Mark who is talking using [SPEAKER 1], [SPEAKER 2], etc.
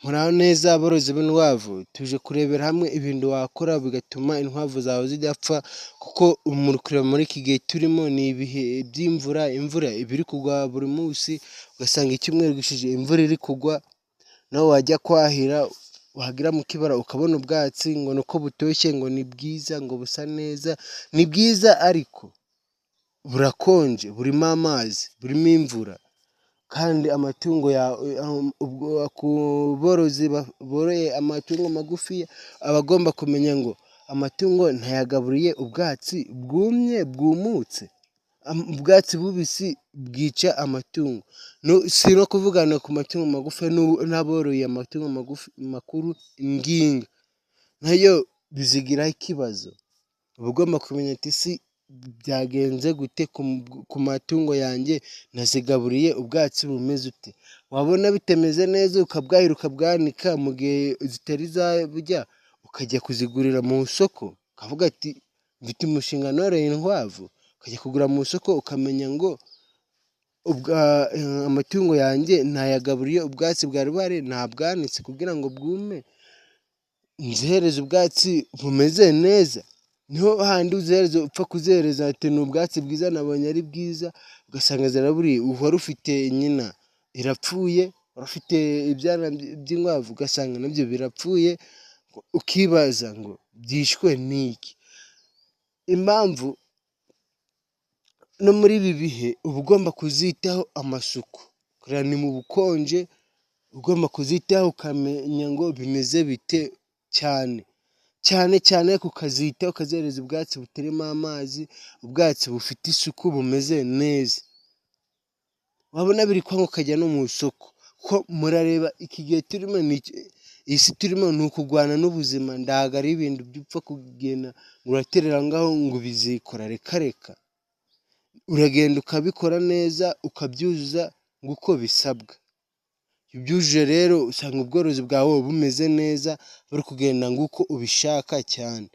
[SPEAKER 1] Muraho neza aborozi b'inkwavu, tuje kurebera hamwe ibintu wakora bigatuma inkwavu zawe zidapfa, kuko muri kureba muri iki gihe turimo ni ibihe by'imvura, imvura iba iri kugwa buri munsi, ugasanga icyumweru gishize imvura iri kugwa, nawe wajya kwahira wagera mu kibara ukabona ubwatsi ngo ni uko butoshye, ngo ni bwiza, ngo busa neza, ni bwiza ariko burakonje, burimo amazi, burimo imvura. Kandi amatungo ku borozi boroye amatungo magufi aba agomba kumenya ngo amatungo ntayagaburiye ubwatsi bwumye bwumutse, ubwatsi bubisi bwica amatungo. Si no kuvugana ku matungo magufi n'aboroye amatungo makuru, ingingo nayo bizigiraho ikibazo. Uba ugomba kumenya ati si byagenze gute ku matungo yanjye, nazigaburiye ubwatsi bumeze ute? Wabona bitameze neza ukabwahira ukabwanika, mu gihe zitari zarya ukajya kuzigurira mu isoko, ukavuga ati mfite umushinga noroye inkwavu, ukajya kugura mu isoko ukamenya ngo amatungo yanjye ntayagaburiye ubwatsi bwari buhari, ntabwanitse kugira ngo bwume, nzihereze ubwatsi bumeze neza. Niho handi uzihereza upfa kuzihereza ati ni ubwatsi bwiza nabonye ari bwiza, ugasanga ziraburiye. Wari ufite nyina irapfuye, wari ufite ibyana by'inkwavu ugasanga nabyo birapfuye, ukibaza ngo byishwe n'iki? Impamvu no muri ibi bihe uba ugomba kuzitaho amasuku, kubera ni mu bukonje, ugomba kuzitaho ukamenya ngo bimeze bite cyane cyane, ukazitaho ukazihereza ubwatsi butarimo amazi, ubwatsi bufite isuku bumeze neza. Wabona biri kwanga ukajya no mu isoko, ko murareba iki gihe turimo, iyi si turimo ni ukurwana n'ubuzima, ntabwo ari ibintu byupfa kugenda ngo uraterera ngaho ngo bizikora, reka uragenda ukabikora neza, ukabyuzuza uko bisabwa. Iyo ubyujuje rero usanga ubworozi bwawe bumeze neza, buri kugenda nguko ubishaka cyane.